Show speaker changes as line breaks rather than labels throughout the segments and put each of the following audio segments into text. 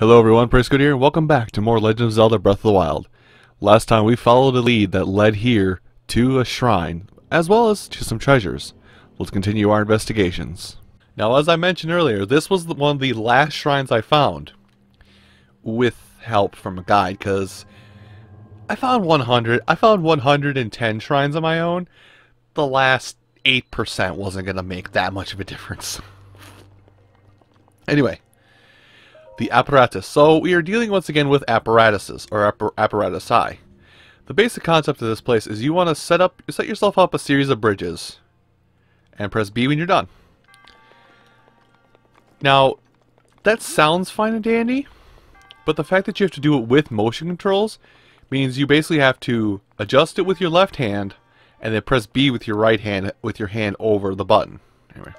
Hello everyone, Prisco here, and welcome back to more Legend of Zelda Breath of the Wild. Last time we followed a lead that led here to a shrine, as well as to some treasures. Let's continue our investigations. Now, as I mentioned earlier, this was one of the last shrines I found, with help from a guide, because I found 110 shrines on my own. The last 8% wasn't going to make that much of a difference. Anyway. The apparatus. So we are dealing once again with apparatuses, or apparatusi. The basic concept of this place is you want to set yourself up a series of bridges, and press B when you're done. Now, that sounds fine and dandy, but the fact that you have to do it with motion controls means you basically have to adjust it with your left hand, and then press B with your right hand, with your hand over the button. Anyway.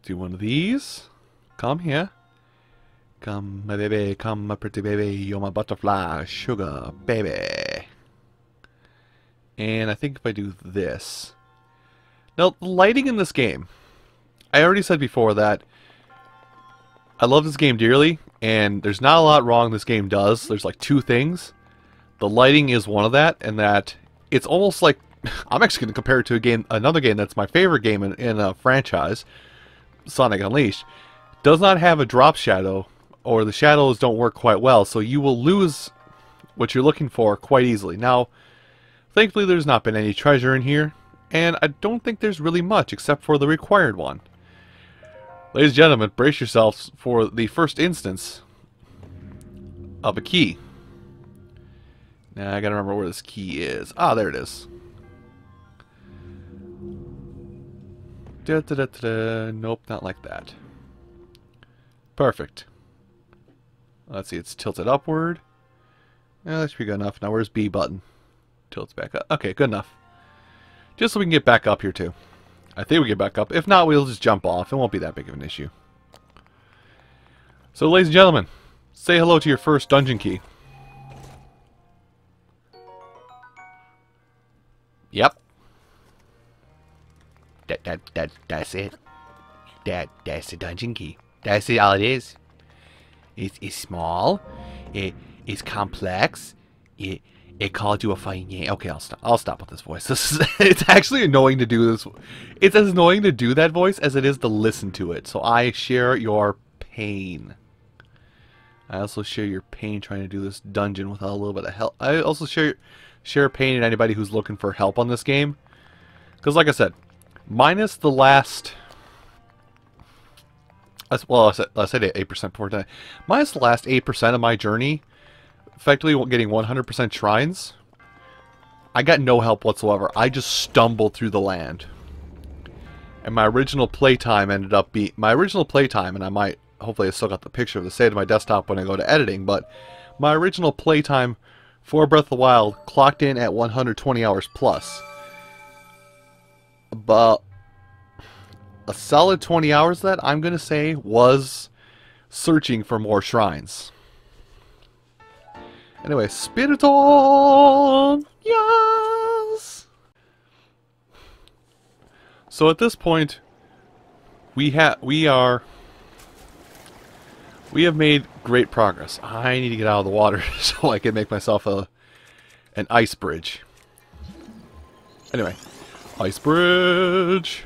Do one of these. Come here. Come, my baby. Come, my pretty baby. You're my butterfly. Sugar, baby. And I think if I do this. Now, the lighting in this game. I already said before that I love this game dearly, and there's not a lot wrong this game does. There's like two things. The lighting is one of that, and that it's almost like I'm actually going to compare it to another game that's my favorite game in a franchise. Sonic Unleashed does not have a drop shadow, or the shadows don't work quite well, so you will lose what you're looking for quite easily. Now, thankfully there's not been any treasure in here, and I don't think there's really much except for the required one. Ladies and gentlemen, brace yourselves for the first instance of a key. Now I gotta remember where this key is. Ah, there it is. Nope, not like that. Perfect. Let's see, it's tilted upward. Yeah, that should be good enough. Now where's B button? Tilts back up. Okay, good enough. Just so we can get back up here too. I think we get back up. If not, we'll just jump off. It won't be that big of an issue. So, ladies and gentlemen, say hello to your first dungeon key. Yep. That's it. That's the dungeon key. That's all it is. It's small. It's complex. It called you a fighting game. Okay, I'll stop with this voice. It's actually annoying to do this. It's as annoying to do that voice as it is to listen to it. So I share your pain. I also share your pain trying to do this dungeon without a little bit of help. I also share pain in anybody who's looking for help on this game. Because like I said, minus the last... Well, I said 8% before tonight. Minus the last 8% of my journey, effectively getting 100% shrines, I got no help whatsoever. I just stumbled through the land. And my original playtime ended up being... My original playtime, and I might... Hopefully I still got the picture of the save to my desktop when I go to editing, but my original playtime for Breath of the Wild clocked in at 120 hours plus. But a solid 20 hours of that, I'm going to say, was searching for more shrines. Anyway, Spiriton! Yes! So at this point, we have made great progress. I need to get out of the water so I can make myself an ice bridge. Anyway, ice bridge!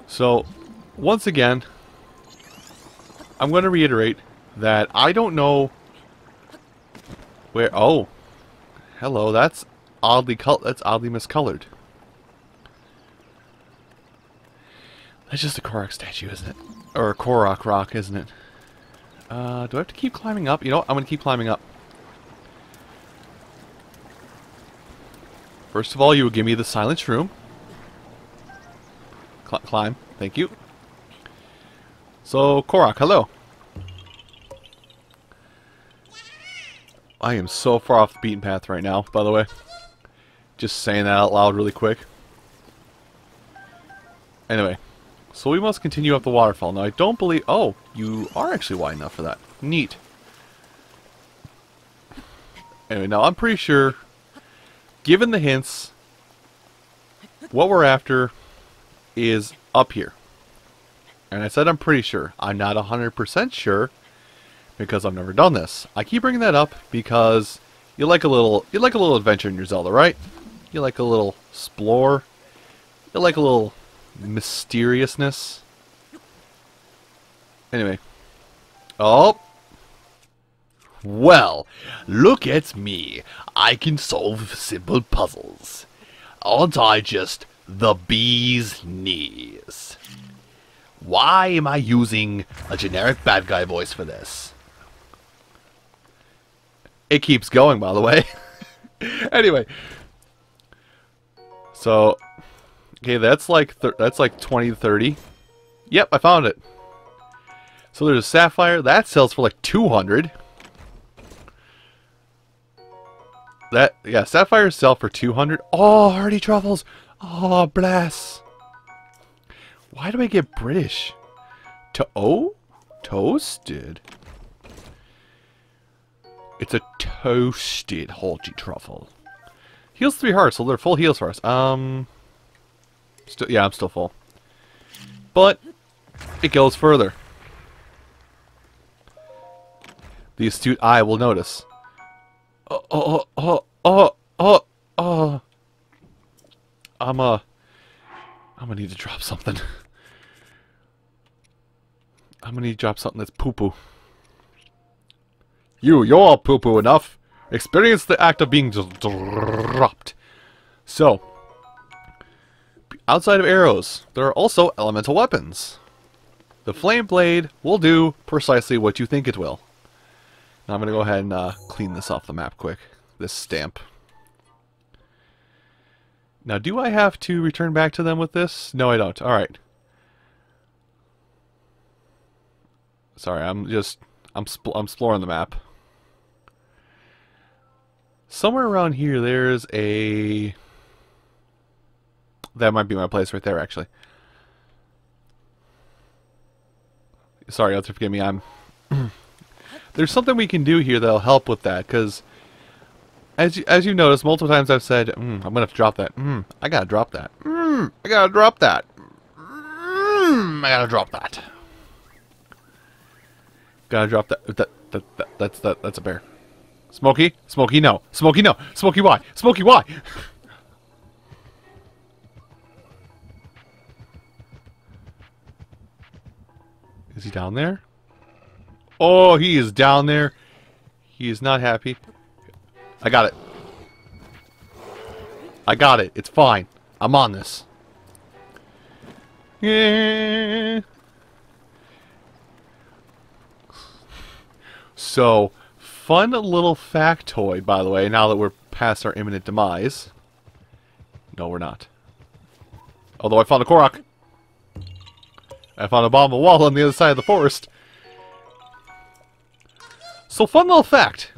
So, once again, I'm going to reiterate that I don't know where... Oh, hello, that's oddly miscolored. That's just a Korok statue, isn't it? Or a Korok rock, isn't it? Do I have to keep climbing up? You know what? I'm going to keep climbing up. First of all, you will give me the silent shroom. Climb. Thank you. So, Korok, hello. I am so far off the beaten path right now, by the way. Just saying that out loud really quick. Anyway. So we must continue up the waterfall. Now I don't believe... Oh, you are actually wide enough for that. Neat. Anyway, now I'm pretty sure, given the hints, what we're after is up here. And I said I'm pretty sure. I'm not 100% sure because I've never done this. I keep bringing that up because you like a little adventure in your Zelda, right? You like a little explore. You like a little mysteriousness. Anyway. Oh. Well, look at me. I can solve simple puzzles. Aren't I just the bee's knees? Why am I using a generic bad guy voice for this? It keeps going, by the way. Anyway. So, okay, that's like 20 to 30. Yep, I found it. So there's a sapphire. That sells for like 200. Yeah, sapphires sell for 200. Oh, hardy truffles. Oh, bless. Why do I get British? Toasted. It's a toasted hardy truffle. Heals 3 hearts, so they're full heals for us. Yeah, I'm still full. But it goes further. The astute eye will notice. I'm gonna need to drop something. I'm gonna need to drop something that's poo-poo. You're poo-poo enough. Experience the act of being dropped. So, outside of arrows, there are also elemental weapons. The flame blade will do precisely what you think it will. Now I'm gonna go ahead and clean this off the map quick. This stamp. Now, do I have to return back to them with this? No, I don't. Alright. Sorry, I'm exploring the map. Somewhere around here, there's a... That might be my place right there, actually. Sorry, you'll have to forgive me. There's something we can do here that'll help with that, because... As you noticed, multiple times I've said, I'm going to have to drop that. I got to drop that. I got to drop that. I got to drop that. Got to drop that. That's a bear. Smokey? Smokey, no. Smokey, no. Smokey, why? Smokey, why? Is he down there? Oh, he is down there. He is not happy. I got it. I got it. It's fine. I'm on this. Yeah. So, fun little factoid, by the way, now that we're past our imminent demise. No, we're not. Although I found a Korok. I found a bomb of wall on the other side of the forest. So, fun little fact.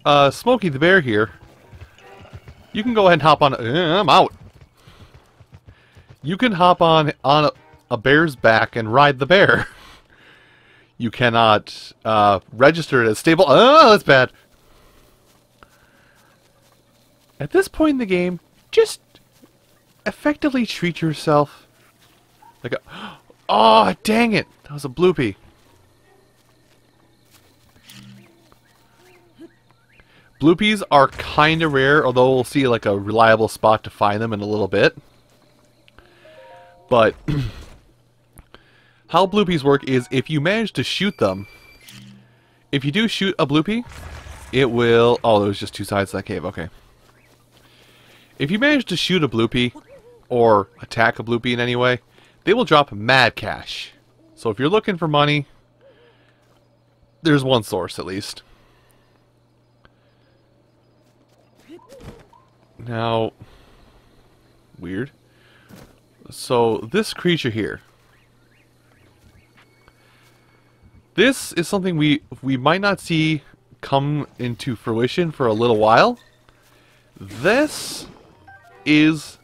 Smokey the bear here. You can go ahead and hop on... I'm out. You can hop on a bear's back and ride the bear. You cannot register it as stable... Oh, that's bad. At this point in the game, just effectively treat yourself like a... Oh, dang it! That was a bloopy. Bloopies are kind of rare, although we'll see like a reliable spot to find them in a little bit. But how bloopies work is if you manage to shoot them, if you do shoot a bloopy, it will... Oh, there was just two sides to that cave, okay. If you manage to shoot a bloopy, or attack a bloopy in any way, they will drop mad cash. So if you're looking for money, there's one source at least. Now, weird. So, this creature here. This is something we might not see come into fruition for a little while. This is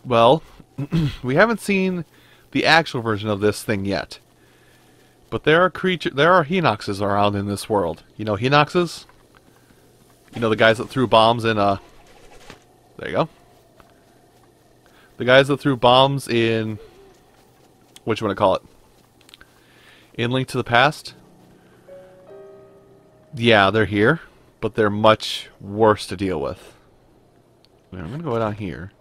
well, we haven't seen the actual version of this thing yet. But there are Hinoxes around in this world. You know Hinoxes? You know the guys that threw bombs in there you go. The guys that threw bombs in... What you want to call it? In Link to the Past? Yeah, they're here. But they're much worse to deal with. I'm going to go down here.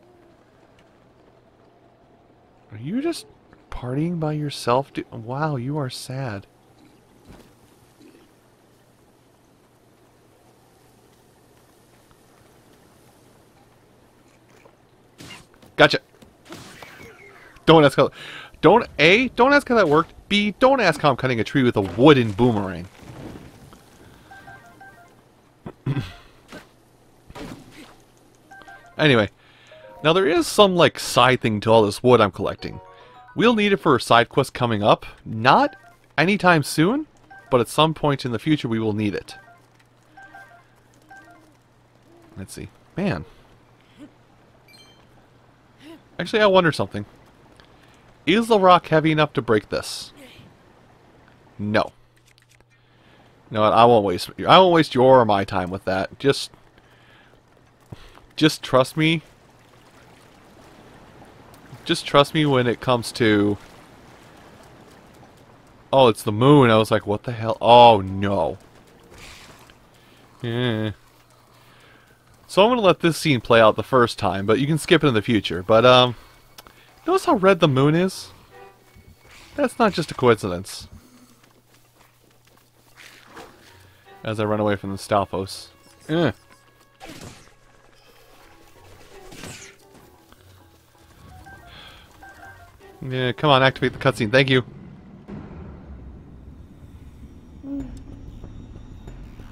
Are you just partying by yourself? Wow, you are sad. Gotcha. Don't ask how... Don't ask how that worked. B, don't ask how I'm cutting a tree with a wooden boomerang. Anyway. Now there is some, like, side thing to all this wood I'm collecting. We'll need it for a side quest coming up. Not anytime soon, but at some point in the future we will need it. Let's see. Man. Actually, I wonder something. Is the rock heavy enough to break this? No. You know what? I won't waste your or my time with that. Just trust me. Just trust me when it comes to... Oh, it's the moon. I was like, what the hell? Oh, no. Yeah. So I'm going to let this scene play out the first time, but you can skip it in the future. But, notice how red the moon is? That's not just a coincidence. As I run away from the Stalfos. Yeah, come on, activate the cutscene. Thank you.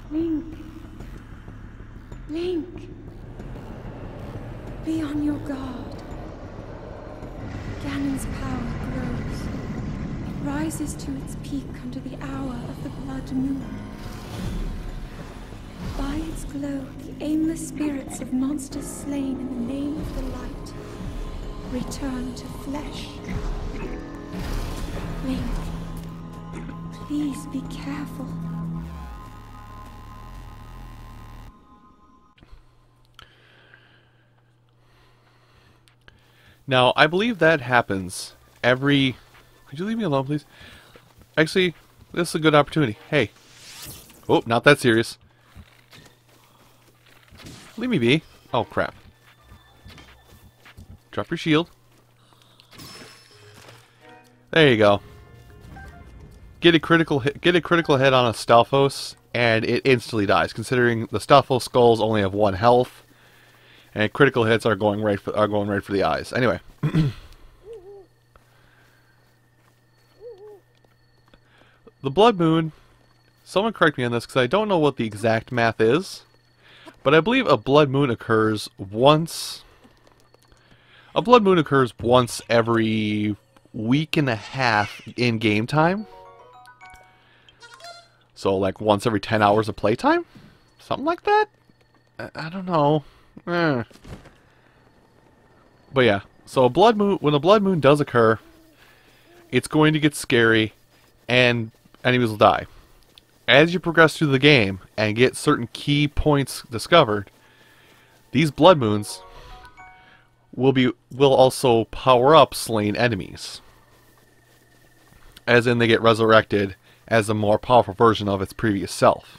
Link. Link. Be on your guard. Ganon's power grows. It rises to its peak under the hour of the blood moon. By its glow, the aimless spirits of monsters slain in the name of the light return to flesh. Link, please be careful.
Now, I believe that happens every... Could you leave me alone, please? Actually, this is a good opportunity. Hey. Oh, not that serious. Leave me be. Oh, crap. Drop your shield. There you go. Get a critical hit on a Stalfos, and it instantly dies. Considering the Stalfos skulls only have 1 health, and critical hits are going right for the eyes. Anyway, the blood moon. Someone correct me on this because I don't know what the exact math is, but I believe a blood moon occurs once. A blood moon occurs once every week and a half in game time. So like once every 10 hours of playtime? Something like that? I don't know. But yeah, so a blood moon, when a blood moon does occur, it's going to get scary and enemies will die. As you progress through the game and get certain key points discovered, these blood moons will also power up slain enemies. As in they get resurrected as a more powerful version of its previous self.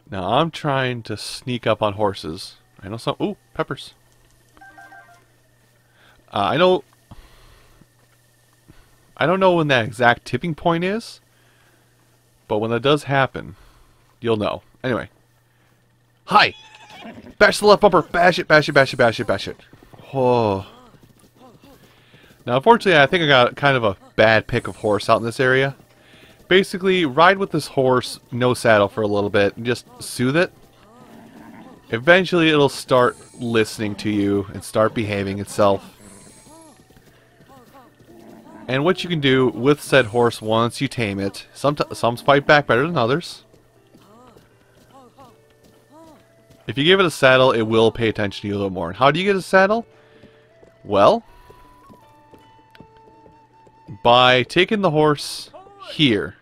Now I'm trying to sneak up on horses. I know some... Ooh, peppers. I don't know when that exact tipping point is, but when that does happen, you'll know. Anyway. Hi! Bash the left bumper! Bash it, bash it, bash it, bash it, bash it. Oh. Now, unfortunately, I think I got kind of a bad pick of horse out in this area. Basically, ride with this horse, no saddle for a little bit, and just soothe it. Eventually, it'll start listening to you and start behaving itself. And what you can do with said horse once you tame it, some fight back better than others. If you give it a saddle, it will pay attention to you a little more. And how do you get a saddle? Well, by taking the horse here.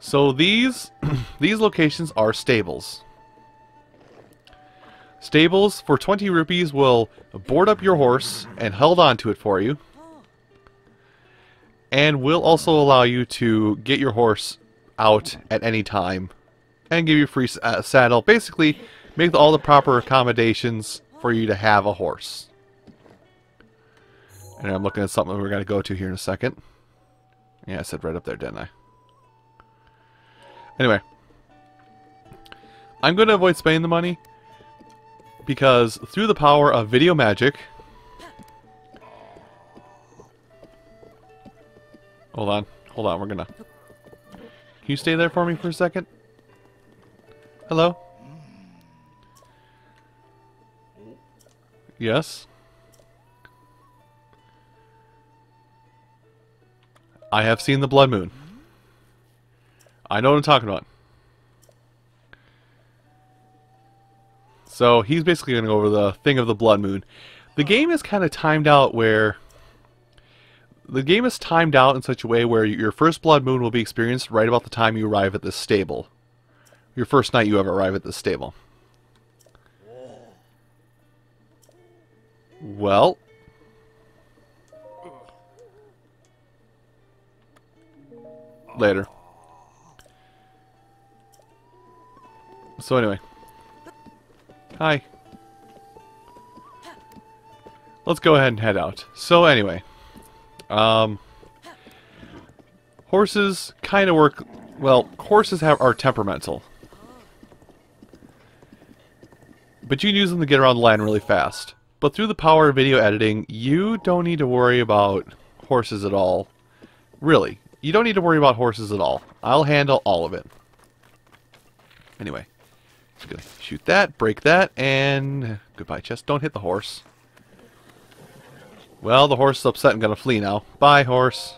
So these these locations are stables. Stables for 20 rupees will board up your horse and hold on to it for you. And will also allow you to get your horse out at any time and give you a free saddle. Basically, make all the proper accommodations for you to have a horse. And I'm looking at something we're going to go to here in a second. Yeah, I said right up there, didn't I? Anyway. I'm going to avoid spending the money because through the power of video magic... Hold on, we're gonna... Can you stay there for me for a second? Hello? Yes? I have seen the blood moon. I know what I'm talking about. So he's basically going to go over the thing of the blood moon. The game is kind of timed out where... The game is timed out in such a way where your first blood moon will be experienced right about the time you arrive at this stable. Your first night you ever arrive at this stable. Well... Later. So anyway. Hi. Let's go ahead and head out. So anyway. Horses kind of work... Well, horses are temperamental. But you can use them to get around the land really fast. But through the power of video editing, you don't need to worry about horses at all. Really. You don't need to worry about horses at all. I'll handle all of it. Anyway. Just gonna shoot that, break that, and... Goodbye, chest. Don't hit the horse. Well, the horse is upset and gonna flee now. Bye, horse.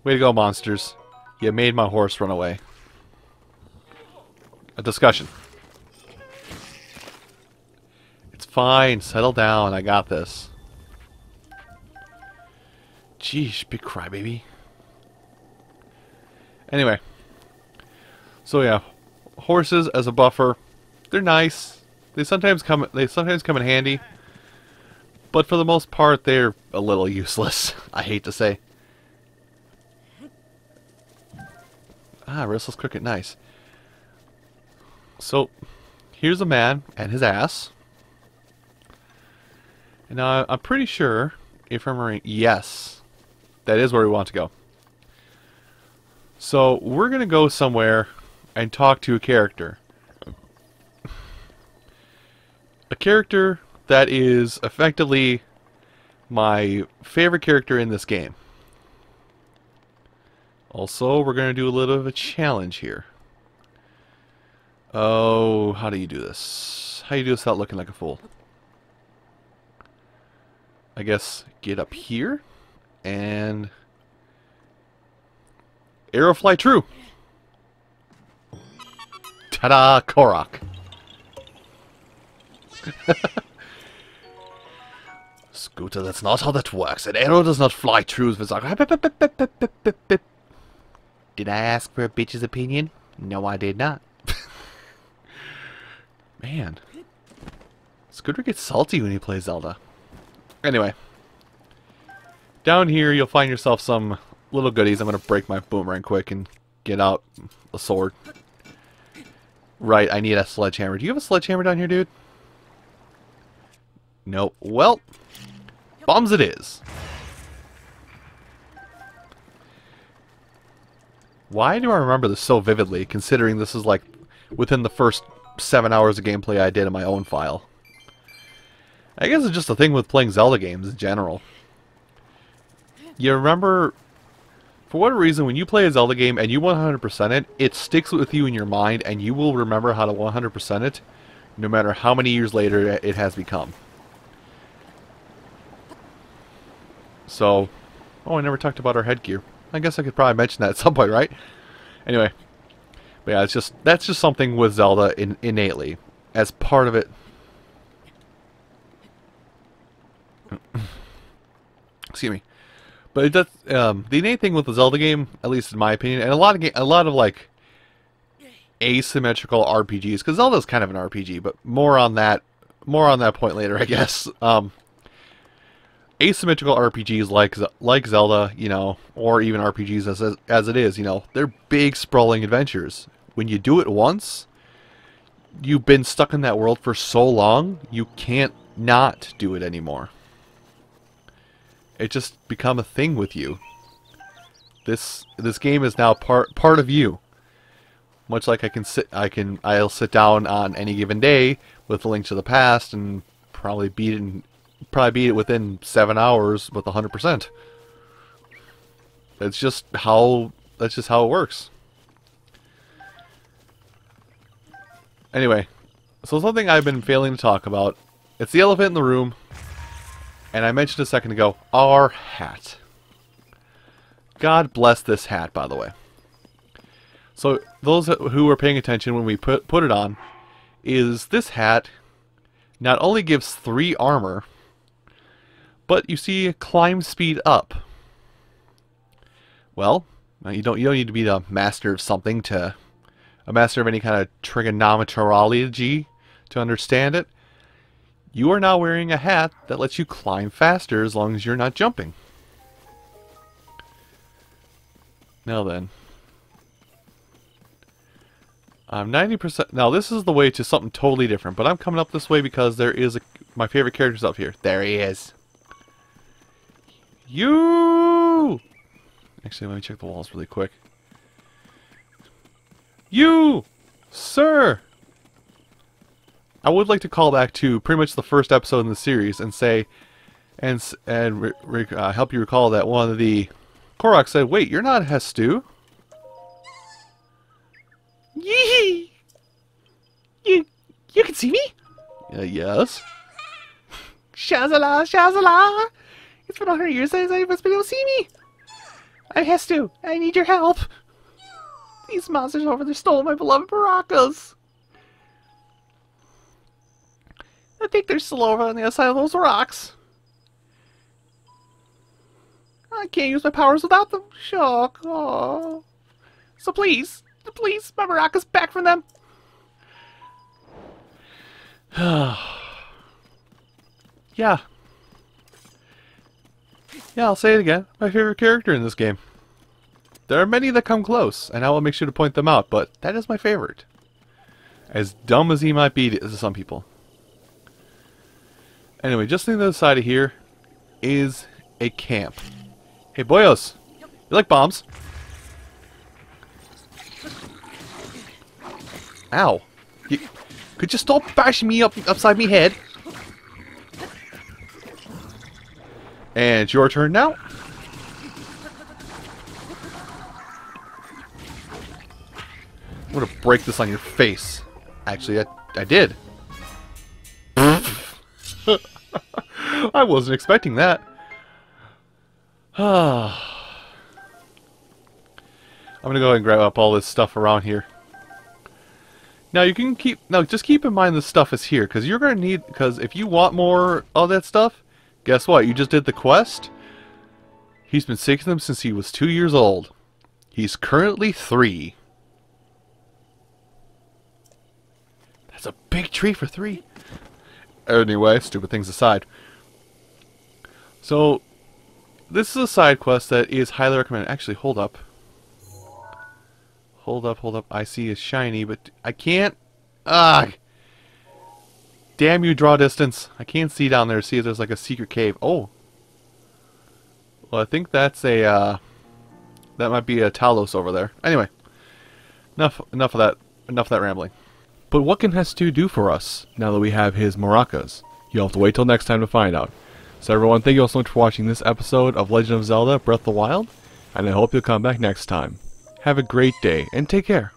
Way to go, monsters. You made my horse run away. A discussion. It's fine. Settle down. I got this. Jeez, big crybaby. Anyway. So yeah, horses as a buffer, they're nice. They sometimes come in handy. But for the most part, they're a little useless, I hate to say. Ah, restless cricket, nice. So, here's a man and his ass. And now, I'm pretty sure, if I'm right, yes, that is where we want to go. So, we're going to go somewhere and talk to a character. A character that is effectively my favorite character in this game. Also, we're going to do a little of a challenge here. Oh, how do you do this? How do you do this without looking like a fool? I guess get up here and arrow fly true. Ta-da, Korok. Scooter, that's not how that works. An arrow does not fly true. Did I ask for a bitch's opinion? No, I did not. Man. Scooter gets salty when he plays Zelda. Anyway. Down here, you'll find yourself some little goodies. I'm going to break my boomerang quick and get out a sword. Right, I need a sledgehammer. Do you have a sledgehammer down here, dude? Nope. Well, bombs it is. Why do I remember this so vividly, considering this is like within the first 7 hours of gameplay I did in my own file? I guess it's just a thing with playing Zelda games in general. You remember, for what reason, when you play a Zelda game and you 100% it, it sticks with you in your mind and you will remember how to 100% it, no matter how many years later it has become. So, oh, I never talked about our headgear. I guess I could probably mention that at some point, right? Anyway, but yeah, that's just something with Zelda innately, as part of it. Excuse me. But it does, the innate thing with the Zelda game, at least in my opinion, and a lot of like asymmetrical RPGs, because Zelda's kind of an RPG, but more on that point later, I guess. Asymmetrical RPGs like Zelda, you know, or even RPGs as it is, you know, they're big sprawling adventures. When you do it once, you've been stuck in that world for so long, you can't not do it anymore. It just become a thing with you. This game is now part of you. Much like I'll sit down on any given day with a Link to the Past and probably beat it within 7 hours with 100%. That's just how it works. Anyway, so something I've been failing to talk about. It's the elephant in the room. And I mentioned a second ago, our hat. God bless this hat, by the way. So, those who were paying attention when we put it on, is this hat not only gives 3 armor, but you see climb speed up. Well, you don't need to be the master of something a master of any kind of trigonometry to understand it. You are now wearing a hat that lets you climb faster as long as you're not jumping. Now then. I'm 90%... Now this is the way to something totally different, but I'm coming up this way because there is my favorite character's up here. There he is. You! Actually, let me check the walls really quick. You! Sir! I would like to call back to pretty much the first episode in the series and say, help you recall that one of the Korok said, "Wait, you're not Hestu." Yee! You can see me? Yes. Shazala, Shazala! It's been 100 years since anyone's been able to see me. I'm Hestu. I need your help. These monsters over there stole my beloved maracas. I think they're still over on the other side of those rocks. I can't use my powers without them. Shock. Oh. So please, my maracas back from them. Yeah. Yeah, I'll say it again. My favorite character in this game. There are many that come close, and I will make sure to point them out, but that is my favorite. As dumb as he might be to some people. Anyway, just to the other side of here is a camp. Hey, boyos! You like bombs? Ow! Could you stop bashing me upside me head? And it's your turn now. I'm gonna break this on your face. Actually, I did. I wasn't expecting that. I'm gonna go ahead and grab up all this stuff around here. Now you can just keep in mind this stuff is here, because you're gonna need, because if you want more of that stuff, guess what? You just did the quest. He's been seeking them since he was 2 years old. He's currently 3. That's a big tree for 3. Anyway, stupid things aside. So, this is a side quest that is highly recommended. Actually, hold up. Hold up. I see it's shiny, but I can't... Ah! Damn you, draw distance. I can't see down there. See if there's like a secret cave. Oh! Well, I think that's a, that might be a Talos over there. Anyway. Enough of that rambling. But what can Hestu do for us, now that we have his maracas? You'll have to wait till next time to find out. So everyone, thank you all so much for watching this episode of Legend of Zelda Breath of the Wild, and I hope you'll come back next time. Have a great day, and take care.